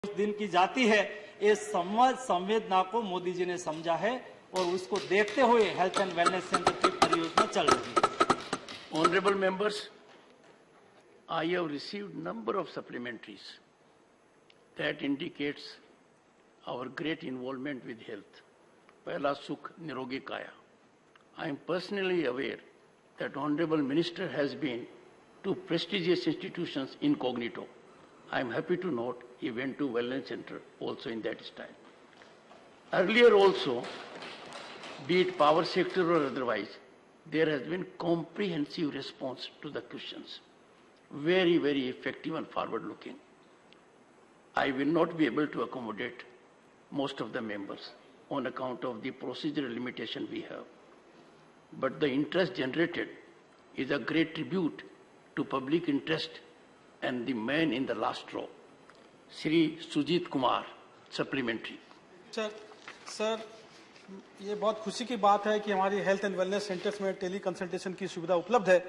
दिन की जाती है, इस संवेदना को मोदी जी ने समझा है और उसको देखते हुए हेल्थ एंड वेलनेस सेंटर की परियोजना चल रही है। Honorable members, I have received number of supplementaries that indicates our great involvement with health. Pehla Sukh Nirogi Kaya. I am personally aware that Honorable Minister has been to prestigious institutions incognito. I am happy to note he went to Wellness Center also in that style. Earlier also, be it power sector or otherwise, there has been comprehensive response to the questions. Very, very effective and forward-looking. I will not be able to accommodate most of the members on account of the procedural limitation we have. But the interest generated is a great tribute to public interest and the man in the last row, Shri Sujit Kumar, supplementary. Sir ये बहुत खुशी की बात है कि हमारी health and wellness centres में tele consultation की सुविधा उपलब्ध है।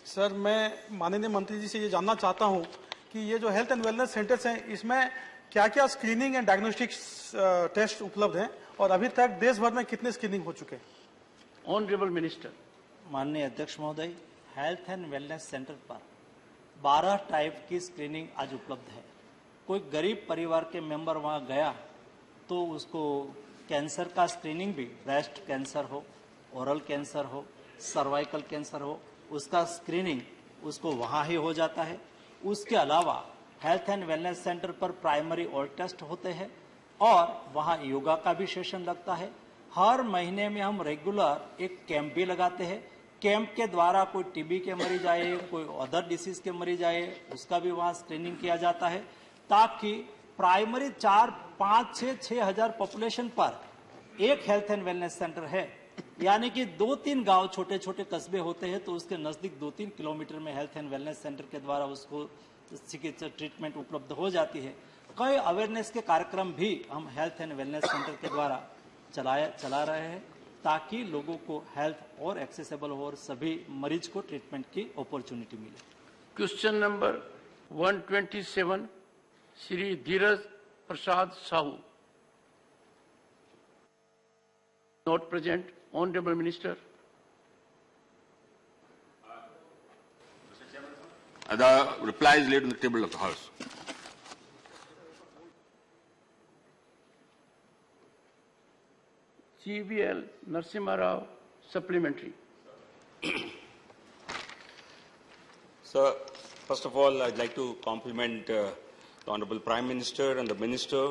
सर मैं माननीय मंत्री जी से ये जानना चाहता हूँ कि ये जो हेल्थ एंड वेलनेस सेंटर्स हैं इसमें क्या क्या स्क्रीनिंग एंड डायग्नोस्टिक्स टेस्ट उपलब्ध हैं और अभी तक देश भर में कितने स्क्रीनिंग हो चुके हैं? Honourable minister. माननीय अध्यक्ष महोदय, हेल्थ एंड वेलनेस सेंटर पर 12 टाइप की स्क्रीनिंग आज उपलब्ध है। कोई गरीब परिवार के मेंबर वहां गया तो उसको कैंसर का स्क्रीनिंग भी, ब्रेस्ट कैंसर हो, ओरल कैंसर हो, सर्वाइकल कैंसर हो, उसका स्क्रीनिंग उसको वहां ही हो जाता है। उसके अलावा हेल्थ एंड वेलनेस सेंटर पर प्राइमरी ऑल टेस्ट होते हैं और वहां योगा का भी सेशन लगता है। हर महीने में हम रेगुलर एक कैंप भी लगाते हैं। कैंप के द्वारा कोई टीबी के मरीज आए, कोई अदर डिसीज के मरीज आए, उसका भी वहां स्क्रीनिंग किया जाता है ताकि प्राइमरी 4, 5, 6 हजार पॉपुलेशन पर एक हेल्थ एंड वेलनेस सेंटर है, यानी कि 2-3 गांव छोटे छोटे कस्बे होते हैं तो उसके नजदीक 2-3 किलोमीटर में हेल्थ एंड वेलनेस सेंटर के द्वारा उसको चिकित्सा ट्रीटमेंट उपलब्ध हो जाती है। कई अवेयरनेस के कार्यक्रम भी हम हेल्थ एंड वेलनेस सेंटर के द्वारा चला रहे हैं ताकि लोगों को हेल्थ और एक्सेसिबल हो और सभी मरीज को ट्रीटमेंट की अपॉर्चुनिटी मिले। Question number 127, Shri Dheeraj Prasad Sahu. Not present. Honorable Minister. The reply is laid on the table of the House. GVL Narasimha Rao, supplementary. Sir, first of all, I'd like to compliment the Honorable Prime Minister and the Minister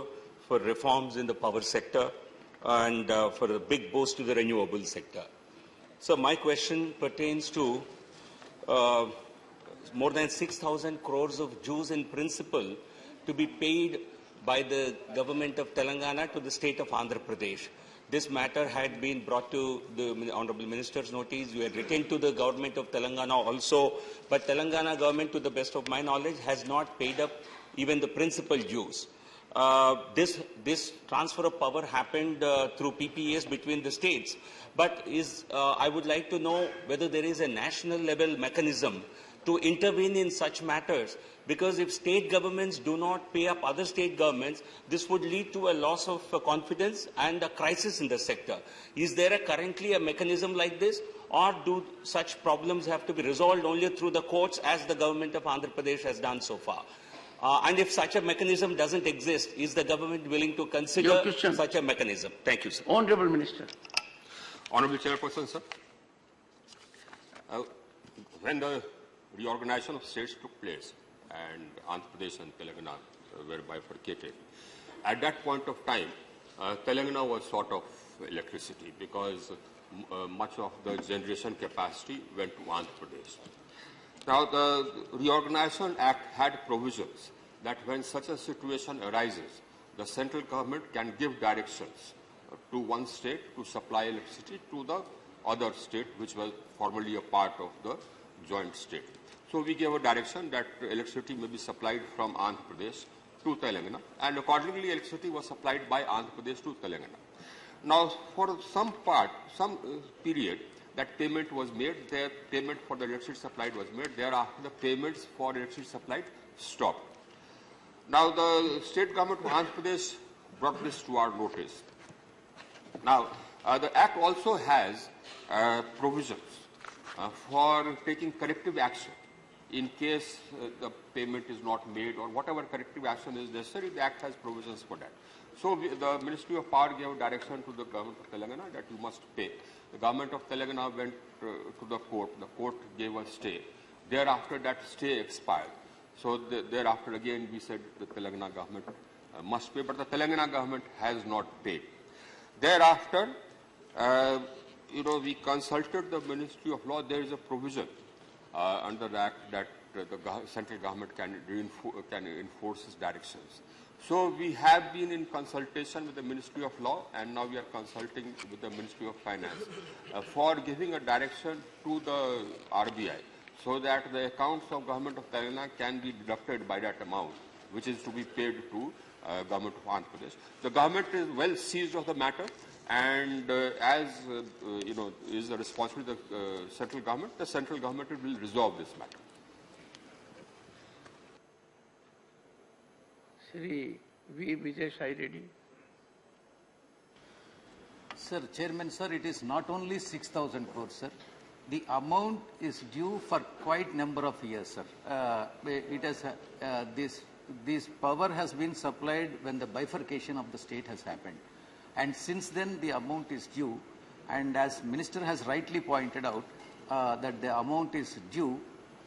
for reforms in the power sector and for a big boost to the renewable sector. So my question pertains to more than 6,000 crores of dues in principle to be paid by the government of Telangana to the state of Andhra Pradesh. This matter had been brought to the Honorable Minister's notice. We had written to the government of Telangana also, but Telangana government, to the best of my knowledge, has not paid up even the principal dues. This transfer of power happened through PPAs between the states, but I would like to know whether there is a national level mechanism to intervene in such matters, because if state governments do not pay up other state governments, this would lead to a loss of confidence and a crisis in the sector. Is there currently a mechanism like this, or do such problems have to be resolved only through the courts as the government of Andhra Pradesh has done so far? And if such a mechanism doesn't exist, is the government willing to consider such a mechanism? Thank you, sir. Honorable Minister. Honorable Chairperson, sir. When the reorganization of states took place and Andhra Pradesh and Telangana were bifurcated, at that point of time, Telangana was short of electricity because much of the generation capacity went to Andhra Pradesh. Now, the Reorganization Act had provisions that when such a situation arises, the central government can give directions to one state to supply electricity to the other state, which was formerly a part of the joint state. So we gave a direction that electricity may be supplied from Andhra Pradesh to Telangana, and accordingly electricity was supplied by Andhra Pradesh to Telangana. Now, for some period, that payment was made, their payment for the electricity supplied was made, thereafter the payments for electricity supplied stopped. Now, the state government of Andhra Pradesh brought this to our notice. Now, the Act also has provisions for taking corrective action in case the payment is not made or whatever corrective action is necessary. The Act has provisions for that. So, the Ministry of Power gave direction to the government of Telangana that you must pay. The government of Telangana went to the court. The court gave a stay. Thereafter, that stay expired. So, thereafter again we said the Telangana government must pay, but the Telangana government has not paid. Thereafter, we consulted the Ministry of Law. There is a provision under the Act that the central government can enforce its directions. So we have been in consultation with the Ministry of Law, and now we are consulting with the Ministry of Finance for giving a direction to the RBI so that the accounts of government of Telangana can be deducted by that amount, which is to be paid to government of Andhra Pradesh. The government is well seized of the matter, and as is the responsibility of the central government will resolve this matter. Shri V. Vijay Sai Reddy. Sir, Chairman, sir, it is not only 6,000 crores, sir. The amount is due for quite number of years, sir. It has this power has been supplied when the bifurcation of the state has happened, and since then the amount is due. And as Minister has rightly pointed out, that the amount is due,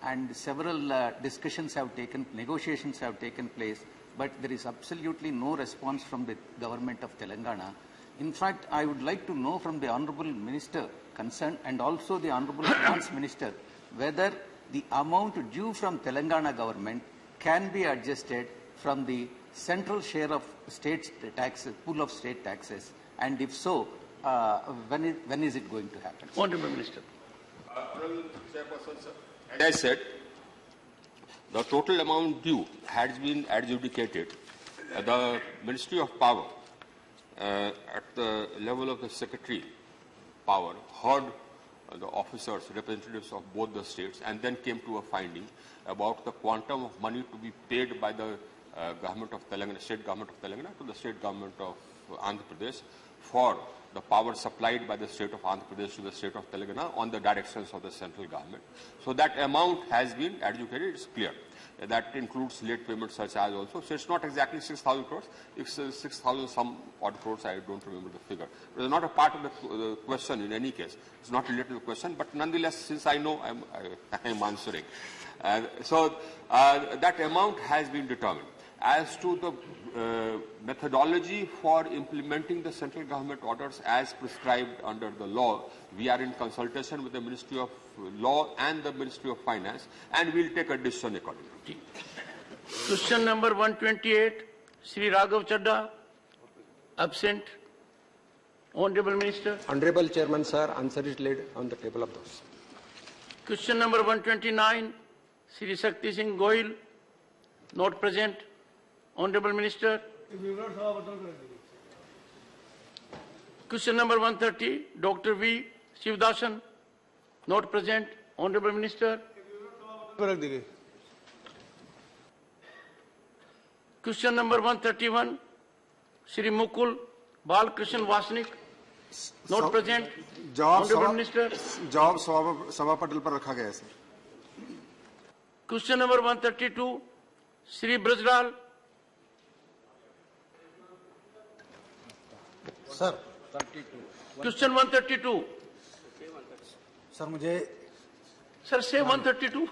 and several discussions have taken, negotiations have taken place, but there is absolutely no response from the government of Telangana. In fact, I would like to know from the Honourable Minister concerned and also the Honourable Finance Minister whether the amount due from Telangana government can be adjusted from the central share of state taxes, pool of state taxes, and if so, when is it going to happen? Honourable Minister. Honourable Chairperson, sir. As I said, the total amount due has been adjudicated. The Ministry of Power, at the level of the Secretary Power, heard the officers, representatives of both the states, and then came to a finding about the quantum of money to be paid by the government of Telangana, state government of Telangana, to the state government of Andhra Pradesh for the power supplied by the state of Andhra Pradesh to the state of Telangana on the directions of the central government. So that amount has been adjudicated, it's clear. That includes late payments such as also. So it's not exactly 6,000 crores, it's 6,000 some odd crores, I don't remember the figure. It is not a part of the question in any case. It's not related to the question, but nonetheless, since I know, I'm answering. So that amount has been determined. As to the methodology for implementing the central government orders as prescribed under the law, we are in consultation with the Ministry of Law and the Ministry of Finance, and we'll take a decision accordingly. Question number 128, Shri Raghav Chadda, absent. Honourable Minister. Honourable Chairman, sir, answer is laid on the table of those. Question number 129, Shri Shakti Singh Goyal, not present. Honourable Minister. Question number 130, Dr. V. Shivdasan, not present. Honourable Minister. Question number 131, Shri Mukul Balkrishnan Vasnik, not present. Honourable Minister. जवाब सभा पटल पर रखा गया है, sir. Question number 132, Shri Brajlal. Sir. Question 132. Sir मुझे. Sir, say 132.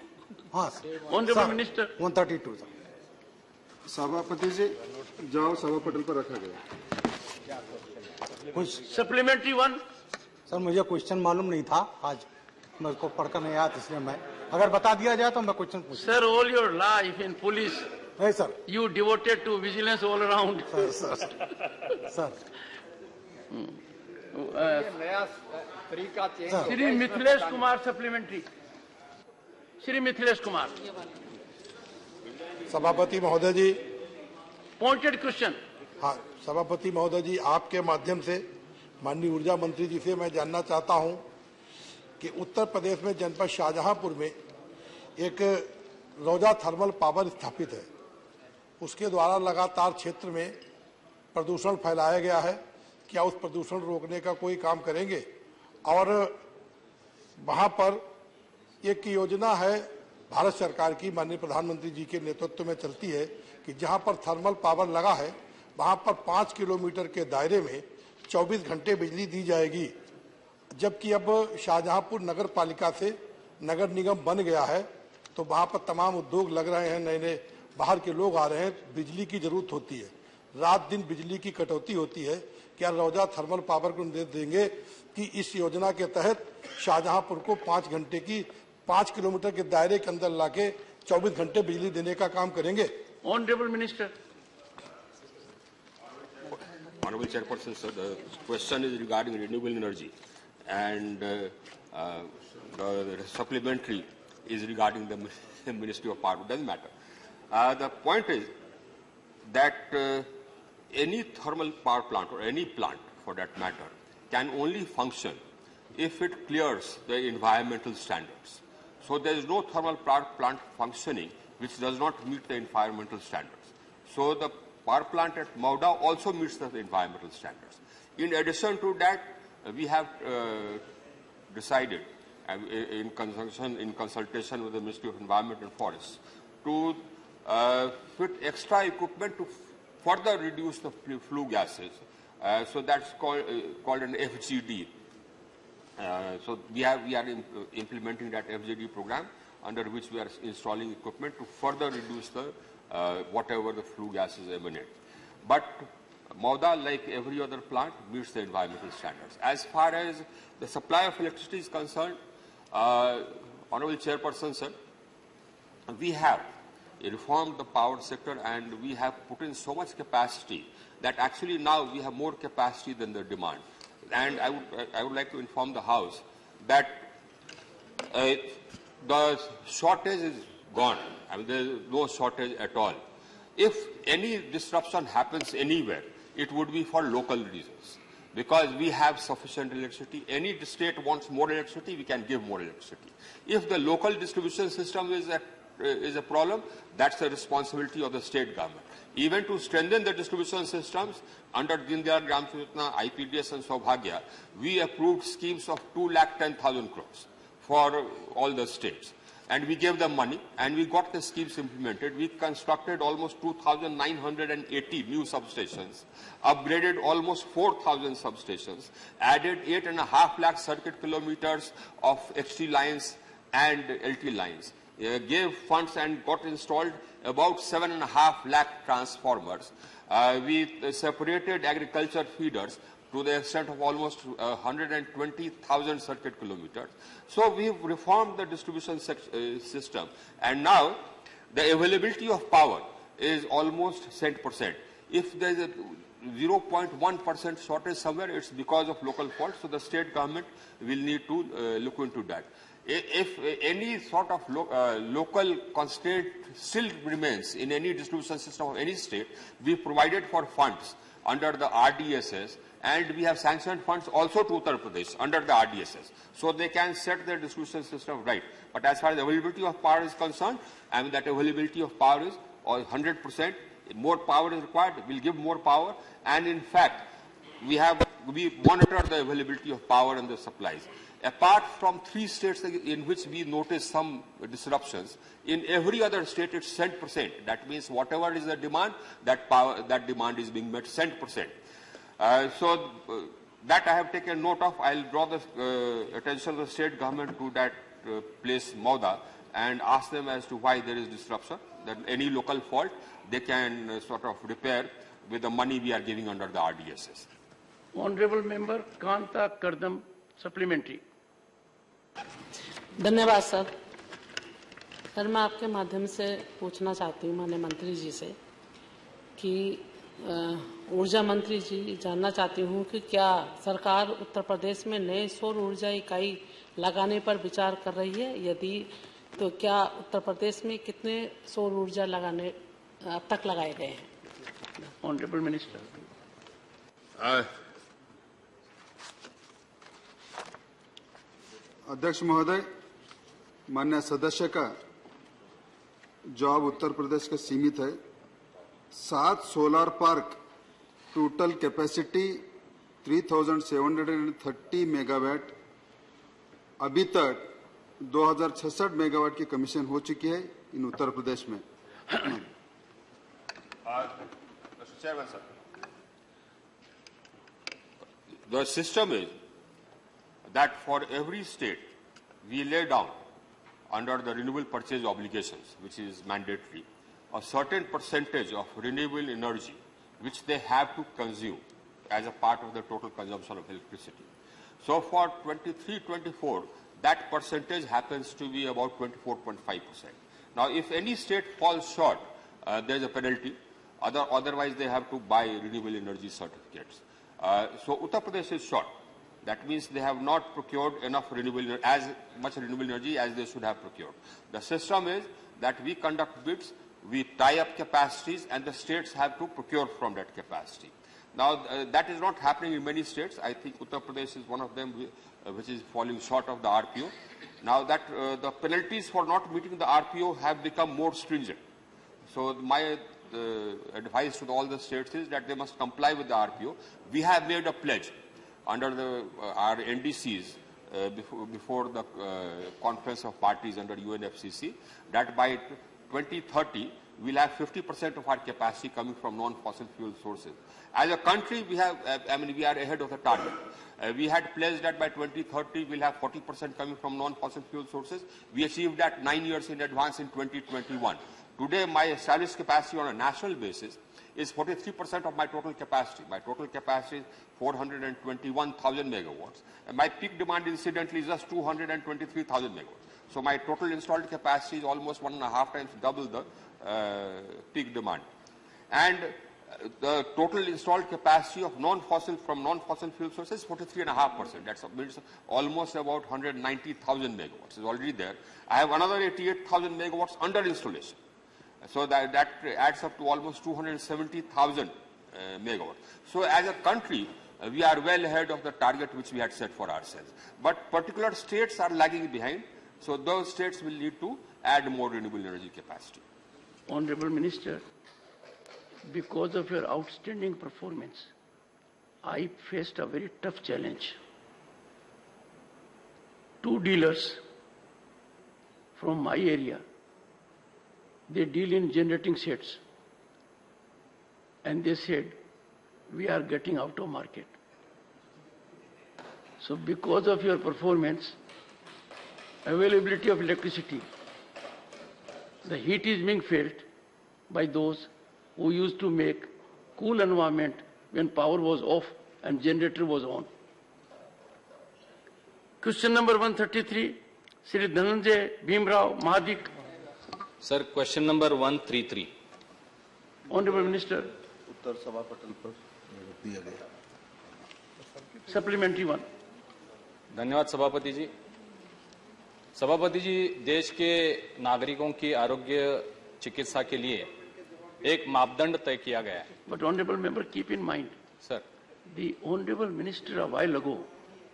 हाँ. Honourable Minister. 132 sir. सभापति जी, जवाब सभा पटल पर रखा गया. कुछ Supplementary one. सर मुझे क्वेश्चन मालूम नहीं था आज, मेरे को पढ़कर नहीं आया, इसलिए मैं अगर बता दिया जाए तो मैं क्वेश्चन पूछ. Sir, all your life in police. नहीं sir. You devoted to vigilance all around. Sir. Shri Mithilesh Kumar, supplementary. Shri Mithilesh Kumar. सभापति महोदय जी. Pointed question. हाँ, सभापति महोदय जी, आपके माध्यम से माननीय ऊर्जा मंत्री जी से मैं जानना चाहता हूं कि उत्तर प्रदेश में जनपद शाहजहांपुर में एक रोजा थर्मल पावर स्थापित है. उसके द्वारा लगातार क्षेत्र में प्रदूषण फैलाया गया है, क्या उस प्रदूषण रोकने का कोई काम करेंगे? और वहां पर एक योजना है भारत सरकार की, माननीय प्रधानमंत्री जी के नेतृत्व में चलती है कि जहां पर थर्मल पावर लगा है वहां पर 5 किलोमीटर के दायरे में 24 घंटे बिजली दी जाएगी। जबकि अब शाहजहांपुर नगर पालिका से नगर निगम बन गया है तो वहां पर तमाम उद्योग लग रहे हैं, नए नए बाहर के लोग आ रहे हैं, बिजली की जरूरत होती है, रात दिन बिजली की कटौती होती है। क्या रौजा थर्मल पावर को निर्देश देंगे कि इस योजना के तहत शाहजहांपुर को 5 घंटे की 5 किलोमीटर के दायरे के अंदर लाके 24 घंटे बिजली देने का काम करेंगे? Honourable minister. Honorable Chairperson, sir, the question is regarding renewable energy, and the supplementary is regarding the Ministry of Power. It doesn't matter. The point is that any thermal power plant or any plant for that matter can only function if it clears the environmental standards. So there is no thermal power plant functioning which does not meet the environmental standards. So the power plant at Maratha also meets the environmental standards. In addition to that, we have decided in consultation with the Ministry of Environment and Forests to fit extra equipment to further reduce the flue gases. So that's called an FGD. So we are implementing that FGD program, under which we are installing equipment to further reduce the whatever the flue gases emanate. But Maratha, like every other plant, meets the environmental standards. As far as the supply of electricity is concerned, Honorable Chairperson, sir, we have reformed the power sector and we have put in so much capacity that actually now we have more capacity than the demand. And I would like to inform the House that the shortage is gone. I mean, there is no shortage at all. If any disruption happens anywhere, it would be for local reasons. Because we have sufficient electricity. Any state wants more electricity, we can give more electricity. If the local distribution system is a problem, that's the responsibility of the state government. Even to strengthen the distribution systems, under Deen Dayal Gram Yojana, IPDS and Saubhagya, we approved schemes of 2,10,000 crores for all the states. And we gave them money, and we got the schemes implemented. We constructed almost 2,980 new substations, upgraded almost 4,000 substations, added 8.5 lakh circuit kilometers of HT lines and LT lines, gave funds and got installed about 7.5 lakh transformers. We separated agriculture feeders to the extent of almost 120,000 circuit kilometers. So we've reformed the distribution system, and now the availability of power is almost 100%. If there is a 0.1% shortage somewhere, it's because of local fault, so the state government will need to look into that. If any sort of local constraint still remains in any distribution system of any state, we provided for funds under the RDSS, and we have sanctioned funds also to Uttar Pradesh under the RDSS, so they can set their distribution system right. But as far as availability of power is concerned, I mean that availability of power is 100%. More power is required, we'll give more power, and in fact, we monitor the availability of power and the supplies. Apart from 3 states in which we notice some disruptions, in every other state it's 100%. That means whatever is the demand, that demand is being met 100%. So that I have taken note of. I'll draw the attention of the state government to that place, Maratha, and ask them as to why there is disruption. That any local fault they can sort of repair with the money we are giving under the RDSS. Honorable Member Kanta Kardam, supplementary. धन्यवाद sir. Sir मैं आपके माध्यम से पूछना चाहती हूँ माननीय मंत्री जी से कि ऊर्जा मंत्री जी जानना चाहती हूँ कि क्या सरकार उत्तर प्रदेश में नए सौर ऊर्जा इकाई लगाने पर विचार कर रही है? यदि तो क्या उत्तर प्रदेश में कितने सौर ऊर्जा लगाने अब तक लगाए गए हैं? Honourable minister. अध्यक्ष महोदय, माननीय सदस्य का जवाब उत्तर प्रदेश का सीमित है। 7 solar park, total capacity 3730 megawatt, अभी तक 2066 मेगावाट की कमीशन हो चुकी है इन उत्तर प्रदेश में। Mr. Chairman, sir. The system is that for every state, we lay down under the renewable purchase obligations, which is mandatory, a certain percentage of renewable energy which they have to consume as a part of the total consumption of electricity. So for 23-24, that percentage happens to be about 24.5%. Now, if any state falls short, there is a penalty. Otherwise, they have to buy renewable energy certificates. So Uttar Pradesh is short. That means they have not procured enough as much renewable energy as they should have procured. The system is that we conduct bids, we tie up capacities, and the states have to procure from that capacity. Now, that is not happening in many states. I think Uttar Pradesh is one of them which is falling short of the RPO. Now that the penalties for not meeting the RPO have become more stringent. So my advice to all the states is that they must comply with the RPO. We have made a pledge under our NDCs before the Conference of Parties under UNFCCC that by 2030 we'll have 50% of our capacity coming from non-fossil fuel sources. As a country, we have, we are ahead of the target. We had pledged that by 2030 we'll have 40% coming from non-fossil fuel sources. We achieved that 9 years in advance in 2021. Today, my established capacity on a national basis is 43% of my total capacity. My total capacity is 421,000 megawatts. And my peak demand, incidentally, is just 223,000 megawatts. So my total installed capacity is almost 1.5 times double the peak demand. And the total installed capacity of non-fossil fuel sources is 43.5%. That means almost about 190,000 megawatts is already there. I have another 88,000 megawatts under installation. So that adds up to almost 270,000 megawatts. So as a country, we are well ahead of the target which we had set for ourselves. But particular states are lagging behind. So those states will need to add more renewable energy capacity. Honorable Minister, because of your outstanding performance, I faced a very tough challenge. 2 dealers from my area, they deal in generating sets, and they said, we are getting out of market. So because of your performance, availability of electricity, the heat is being felt by those who used to make cool environment when power was off and generator was on. Question number 133, Shri Dhananjay Bhimrao Mahadik. Sir, question number 133. Honorable Minister. Supplementary one. धन्यवाद सभापति जी। सभापति जी, देश के नागरिकों की आरोग्य चिकित्सा के लिए एक मापदंड तय किया गया है। But honorable member, keep in mind, sir, the honorable minister a while ago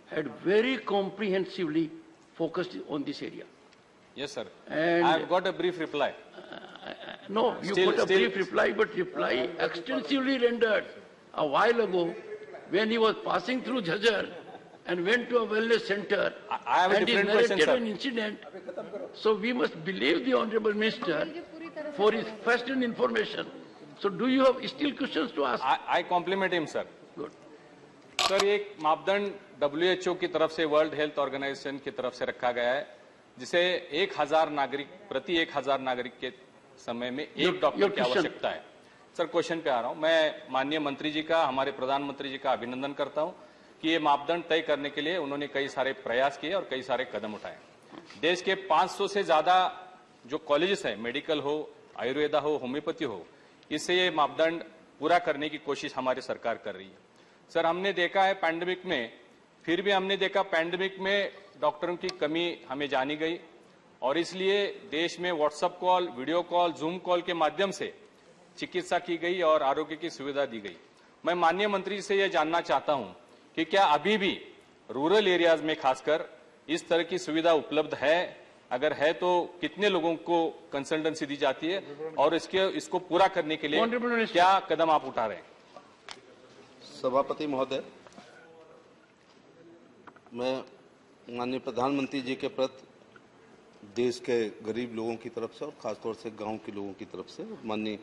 had very comprehensively focused on this area. Yes, sir. And I have got a brief reply. No, you got a brief reply, but reply extensively rendered a while ago when he was passing through Jhajjar and went to a wellness center. I have a different question, sir. An incident. So we must believe the honorable minister for his first-hand information. So do you have still questions to ask? I compliment him, sir. Good. Sir, ये एक मापदंड WHO की तरफ से, world health organisation की तरफ से रखा गया है, जिसे 1000 नागरिक प्रति 1000 नागरिक के समय में एक डॉक्टर की आवश्यकता है। सर, क्वेश्चन पे आ रहा हूं। मैं माननीय मंत्री जी का, हमारे प्रधानमंत्री जी का अभिनंदन करता हूं कि ये मापदंड तय करने के लिए उन्होंने कई सारे प्रयास किए और कई सारे कदम उठाए। देश के 500 से ज्यादा जो कॉलेजेस हैं, मेडिकल हो, आयुर्वेदा हो, होम्योपैथी हो, इससे ये मापदंड पूरा करने की कोशिश हमारी सरकार कर रही है। सर, हमने देखा है पैंडेमिक में, फिर भी हमने देखा पैंडेमिक में डॉक्टरों की कमी हमें जानी गई और इसलिए देश में WhatsApp call, video call, zoom call के माध्यम से चिकित्सा की गई और आरोग्य की सुविधा दी गई। मैं माननीय मंत्री जी से यह जानना चाहता हूं कि क्या अभी भी रूरल एरियाज में खासकर इस तरह की सुविधा उपलब्ध है? अगर है तो कितने लोगों को कंसल्टेंसी दी जाती है और इसको पूरा करने के लिए क्या कदम आप उठा रहे हैं? सभापति महोदय, मैं माननीय प्रधानमंत्री जी के प्रति देश के गरीब लोगों की तरफ से और खासतौर से गांव के लोगों की तरफ से माननीय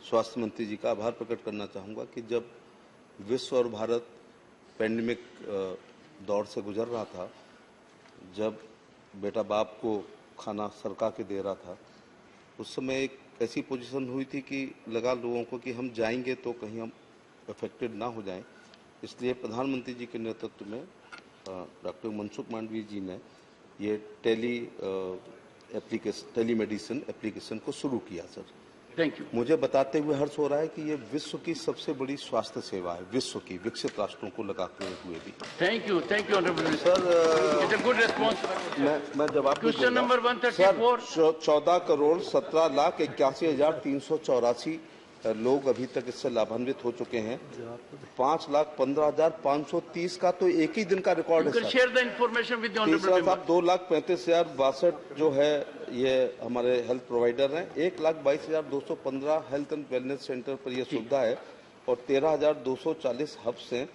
स्वास्थ्य मंत्री जी का आभार प्रकट करना चाहूँगा कि जब विश्व और भारत पैंडेमिक दौर से गुजर रहा था, जब बेटा बाप को खाना सरका के दे रहा था, उस समय एक ऐसी पोजीशन हुई थी कि लगा लोगों को कि हम जाएंगे तो कहीं हम अफेक्टेड ना हो जाएं। इसलिए प्रधानमंत्री जी के नेतृत्व में डॉक्टर मनसुख मांडवीय जी ने ये टेलीमेडिसिन एप्लीकेशन को शुरू किया सर। Thank you. मुझे बताते हुए हर्ष हो रहा है कि ये विश्व की सबसे बड़ी स्वास्थ्य सेवा है, विश्व की विकसित राष्ट्रों को लगाते हुए भी। Thank you honourable sir. It's a good response. मैं जवाब क्वेश्चन नंबर 134। 14,81,384 लोग अभी तक इससे लाभान्वित हो चुके हैं। 5,15,530 का तो एक ही दिन का रिकॉर्ड है sir. Share the information with the honourable तीसरा साहब 2,35,062 जो है ये हमारे हेल्थ प्रोवाइडर हैं। 1,22,215 हेल्थ एंड वेलनेस सेंटर पर यह सुविधा है और 13,240 हब्स हैं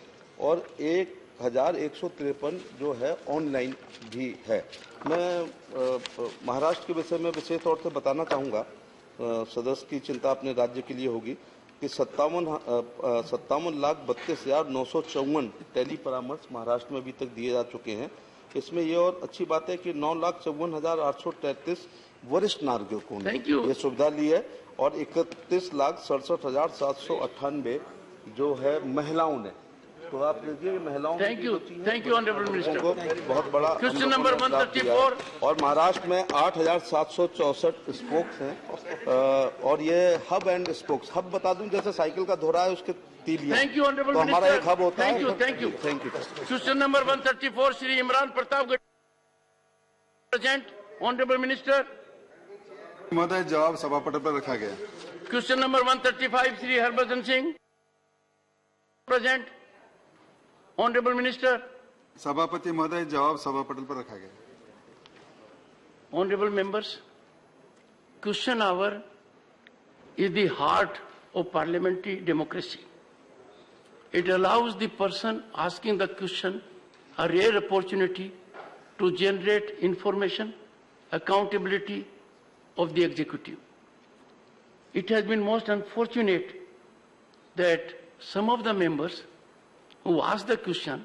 और 1,153 जो है ऑनलाइन भी है। मैं महाराष्ट्र के विषय में विशेष तौर से बताना चाहूँगा, सदस्य की चिंता अपने राज्य के लिए होगी कि 57,32,954 टेली परामर्श महाराष्ट्र में अभी तक दिए जा चुके हैं। इसमें ये और अच्छी बात है कि 9,54,833 वरिष्ठ नागरिकों ने ये सुविधा ली है और 31,67,798 जो है महिलाओं ने। तो आप देखिए महिलाओं थैंक यू ऑनरेबल मिनिस्टर को बहुत बड़ा क्वेश्चन नंबर 134 और महाराष्ट्र में 8,764 स्पोक्स हैं और ये हब एंड स्पोक्स। हब बता दूं जैसे साइकिल का धोरा है उसके तीलियां। थैंक यू ऑनरेबल तो हमारा एक हब होता है। Thank you question number 134 Shri Imran Pratap present honourable minister. महोदय, जवाब सभापटल पर रखा गया। Question number 135 Shri Harbhajan Singh present honourable minister. सभापति महोदय, जवाब सभापटल पर रखा गया। Honorable members, question hour is the heart of parliamentary democracy. It allows the person asking the question a rare opportunity to generate information, accountability of the executive. It has been most unfortunate that some of the members who asked the question,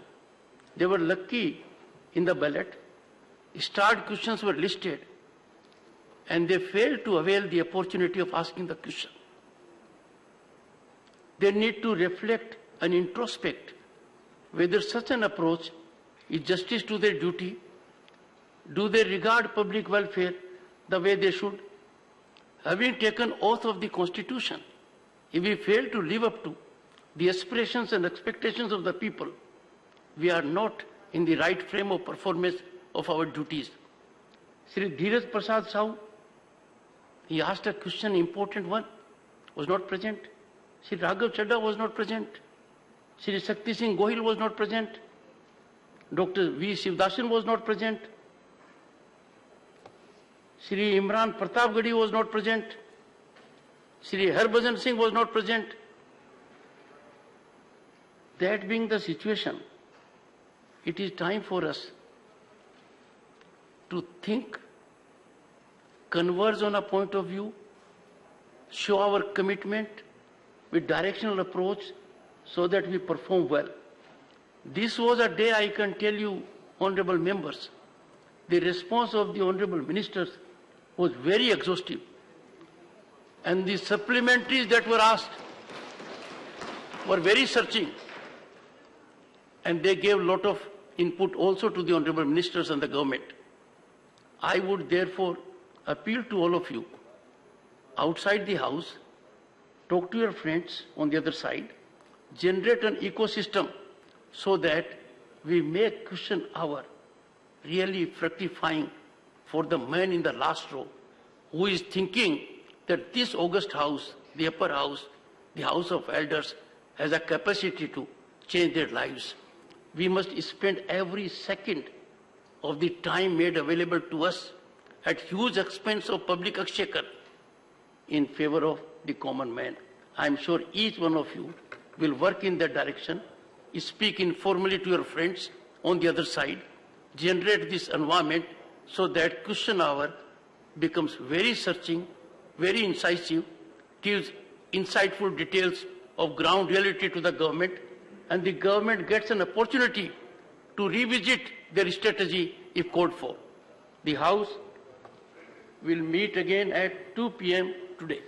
they were lucky in the ballot, starred questions were listed, and they failed to avail the opportunity of asking the question. They need to reflect and introspect whether such an approach is justice to their duty. Do they regard public welfare the way they should? Having taken oath of the Constitution, if we fail to live up to the aspirations and expectations of the people, we are not in the right frame of performance of our duties. Sri Dheeraj Prasad Sahu, he asked a question, important one, was not present. Sri Raghav Chadha was not present. Sri Shakti Singh Gohil was not present. Dr. V. Shivdasan was not present. Sri Imran Pratapgadi was not present. Sri Harbhajan Singh was not present. That being the situation, it is time for us to think, converge on a point of view, show our commitment with directional approach so that we perform well. This was a day, I can tell you, honorable members, the response of the honorable ministers was very exhaustive, and the supplementaries that were asked were very searching, and they gave a lot of input also to the honorable ministers and the government. I would therefore appeal to all of you outside the house, talk to your friends on the other side, generate an ecosystem so that we make question hour really fructifying for the man in the last row who is thinking that this august house, the upper house, the house of elders, has a capacity to change their lives. We must spend every second of the time made available to us at huge expense of public exchequer in favor of the common man. I am sure each one of you will work in that direction, speak informally to your friends on the other side, generate this environment so that question hour becomes very searching, very incisive, gives insightful details of ground reality to the government, and the government gets an opportunity to revisit their strategy if called for. The House will meet again at 2 p.m. today.